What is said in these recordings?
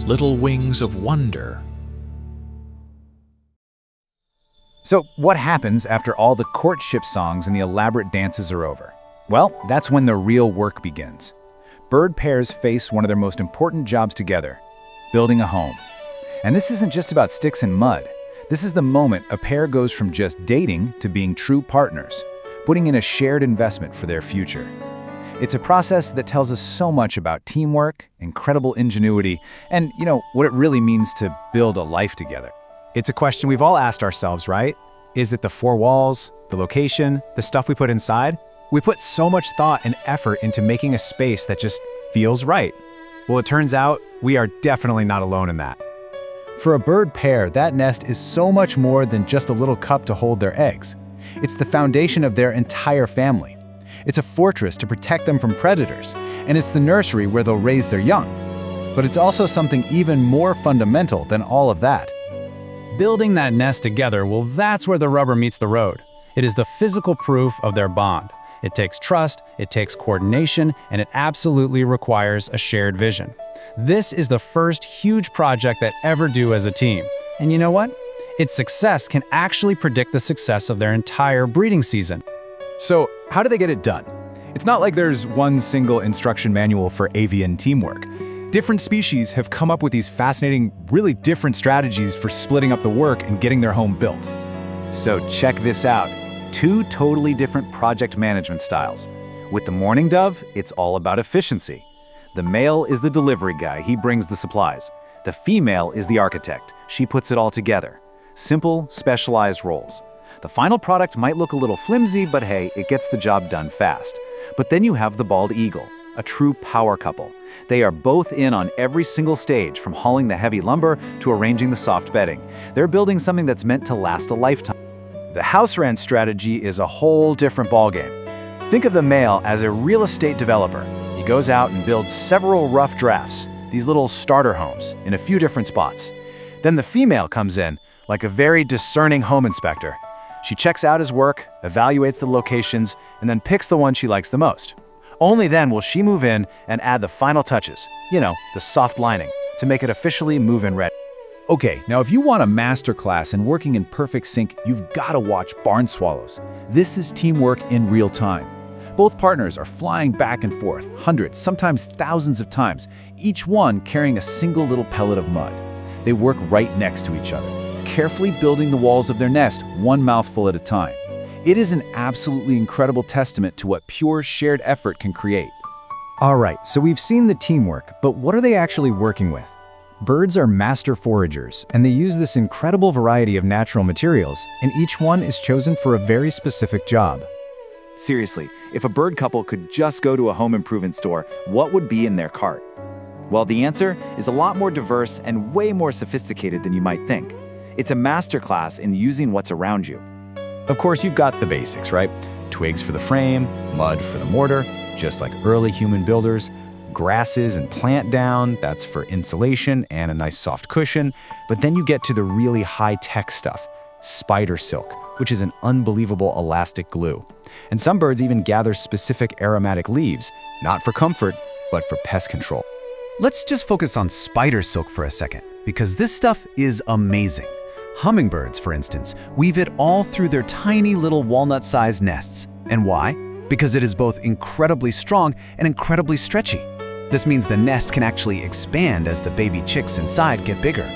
little wings of wonder. So what happens after all the courtship songs and the elaborate dances are over? Well, that's when the real work begins. Bird pairs face one of their most important jobs together, building a home. And this isn't just about sticks and mud. This is the moment a pair goes from just dating to being true partners, putting in a shared investment for their future. It's a process that tells us so much about teamwork, incredible ingenuity, and, what it really means to build a life together. It's a question we've all asked ourselves, right? Is it the four walls, the location, the stuff we put inside? We put so much thought and effort into making a space that just feels right. Well, it turns out we are definitely not alone in that. For a bird pair, that nest is so much more than just a little cup to hold their eggs. It's the foundation of their entire family. It's a fortress to protect them from predators, and it's the nursery where they'll raise their young. But it's also something even more fundamental than all of that. Building that nest together, well, that's where the rubber meets the road. It is the physical proof of their bond. It takes trust, it takes coordination, and it absolutely requires a shared vision. This is the first huge project that ever do as a team. And you know what? Its success can actually predict the success of their entire breeding season. So, how do they get it done? It's not like there's one single instruction manual for avian teamwork. Different species have come up with these fascinating, really different strategies for splitting up the work and getting their home built. So check this out. 2 totally different project management styles. With the mourning dove, it's all about efficiency. The male is the delivery guy, he brings the supplies. The female is the architect, she puts it all together. Simple, specialized roles. The final product might look a little flimsy, but hey, it gets the job done fast. But then you have the bald eagle, a true power couple. They are both in on every single stage, from hauling the heavy lumber to arranging the soft bedding. They're building something that's meant to last a lifetime. The house wren strategy is a whole different ballgame. Think of the male as a real estate developer. He goes out and builds several rough drafts, these little starter homes, in a few different spots. Then the female comes in, like a very discerning home inspector. She checks out his work, evaluates the locations, and then picks the one she likes the most. Only then will she move in and add the final touches, the soft lining, to make it officially move-in ready. Okay, now if you want a masterclass in working in perfect sync, you've got to watch Barn Swallows. This is teamwork in real time. Both partners are flying back and forth, hundreds, sometimes thousands of times, each one carrying a single little pellet of mud. They work right next to each other, carefully building the walls of their nest, one mouthful at a time. It is an absolutely incredible testament to what pure shared effort can create. All right, so we've seen the teamwork, but what are they actually working with? Birds are master foragers, and they use this incredible variety of natural materials, and each one is chosen for a very specific job. Seriously, if a bird couple could just go to a home improvement store, what would be in their cart? Well, the answer is a lot more diverse and way more sophisticated than you might think. It's a masterclass in using what's around you. Of course, you've got the basics, right? Twigs for the frame, mud for the mortar, just like early human builders, grasses and plant down, that's for insulation and a nice soft cushion. But then you get to the really high-tech stuff, spider silk, which is an unbelievable elastic glue. And some birds even gather specific aromatic leaves, not for comfort, but for pest control. Let's just focus on spider silk for a second, because this stuff is amazing. Hummingbirds, for instance, weave it all through their tiny little walnut-sized nests. And why? Because it is both incredibly strong and incredibly stretchy. This means the nest can actually expand as the baby chicks inside get bigger.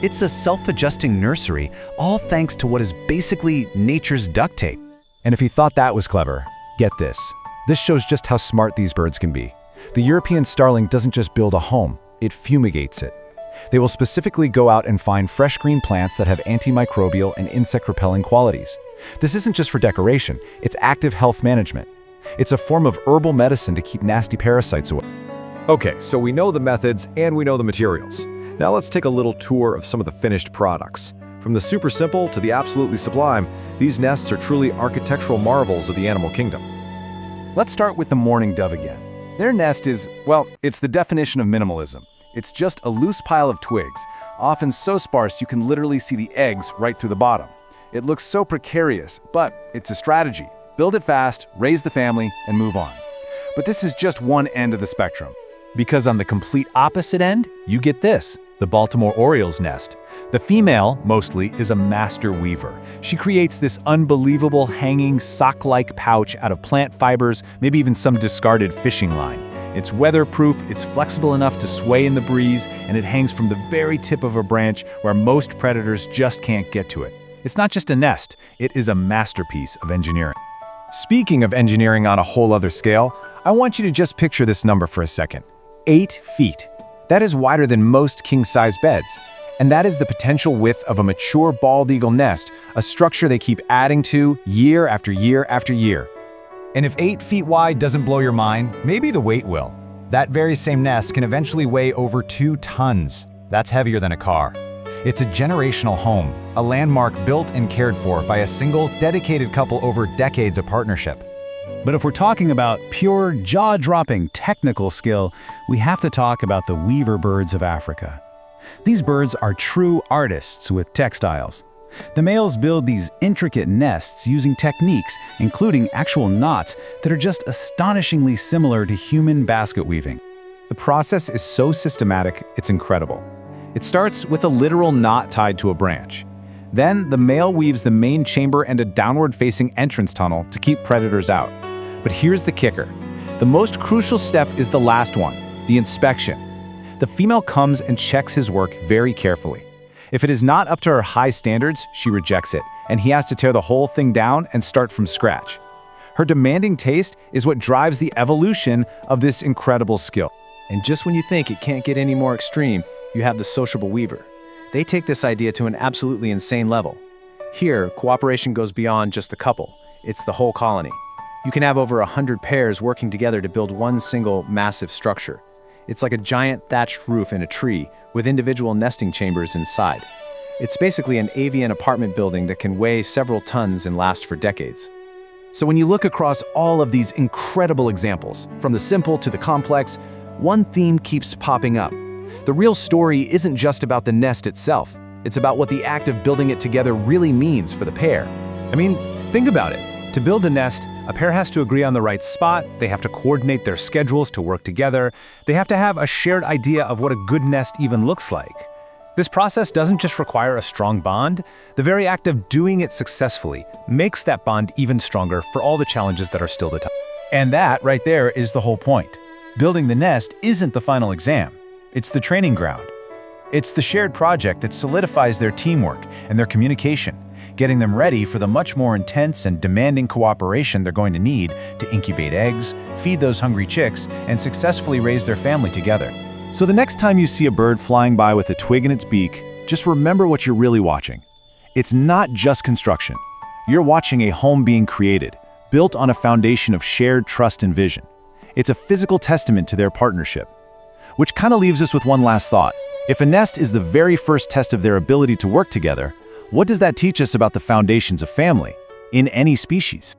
It's a self-adjusting nursery, all thanks to what is basically nature's duct tape. And if you thought that was clever, get this. This shows just how smart these birds can be. The European starling doesn't just build a home, it fumigates it. They will specifically go out and find fresh green plants that have antimicrobial and insect-repelling qualities. This isn't just for decoration, it's active health management. It's a form of herbal medicine to keep nasty parasites away. Okay, so we know the methods and we know the materials. Now let's take a little tour of some of the finished products. From the super simple to the absolutely sublime, these nests are truly architectural marvels of the animal kingdom. Let's start with the mourning dove again. Their nest is, well, it's the definition of minimalism. It's just a loose pile of twigs, often so sparse you can literally see the eggs right through the bottom. It looks so precarious, but it's a strategy. Build it fast, raise the family, and move on. But this is just one end of the spectrum. Because on the complete opposite end, you get this, The Baltimore Oriole's nest. The female, mostly, is a master weaver. She creates this unbelievable hanging sock-like pouch out of plant fibers, maybe even some discarded fishing line. It's weatherproof, it's flexible enough to sway in the breeze, and it hangs from the very tip of a branch where most predators just can't get to it. It's not just a nest, it is a masterpiece of engineering. Speaking of engineering on a whole other scale, I want you to just picture this number for a second. 8 feet. That is wider than most king-size beds. And that is the potential width of a mature bald eagle nest, a structure they keep adding to year after year after year. And if 8 feet wide doesn't blow your mind, maybe the weight will. That very same nest can eventually weigh over 2 tons. That's heavier than a car. It's a generational home, a landmark built and cared for by a single, dedicated couple over decades of partnership. But if we're talking about pure, jaw-dropping technical skill, we have to talk about the weaver birds of Africa. These birds are true artists with textiles. The males build these intricate nests using techniques, including actual knots, that are just astonishingly similar to human basket weaving. The process is so systematic, it's incredible. It starts with a literal knot tied to a branch. Then, the male weaves the main chamber and a downward-facing entrance tunnel to keep predators out. But here's the kicker. The most crucial step is the last one, the inspection. The female comes and checks his work very carefully. If it is not up to her high standards, she rejects it, and he has to tear the whole thing down and start from scratch. Her demanding taste is what drives the evolution of this incredible skill. And just when you think it can't get any more extreme, you have the sociable weaver. They take this idea to an absolutely insane level. Here, cooperation goes beyond just the couple. It's the whole colony. You can have over 100 pairs working together to build one single massive structure. It's like a giant thatched roof in a tree with individual nesting chambers inside. It's basically an avian apartment building that can weigh several tons and last for decades. So when you look across all of these incredible examples, from the simple to the complex, one theme keeps popping up. The real story isn't just about the nest itself. It's about what the act of building it together really means for the pair. I mean, think about it. To build a nest, a pair has to agree on the right spot, they have to coordinate their schedules to work together, they have to have a shared idea of what a good nest even looks like. This process doesn't just require a strong bond, the very act of doing it successfully makes that bond even stronger for all the challenges that are still to come. And that, right there, is the whole point. Building the nest isn't the final exam, it's the training ground. It's the shared project that solidifies their teamwork and their communication, getting them ready for the much more intense and demanding cooperation they're going to need to incubate eggs, feed those hungry chicks, and successfully raise their family together. So the next time you see a bird flying by with a twig in its beak, just remember what you're really watching. It's not just construction. You're watching a home being created, built on a foundation of shared trust and vision. It's a physical testament to their partnership. Which kind of leaves us with one last thought. If a nest is the very first test of their ability to work together, what does that teach us about the foundations of family in any species?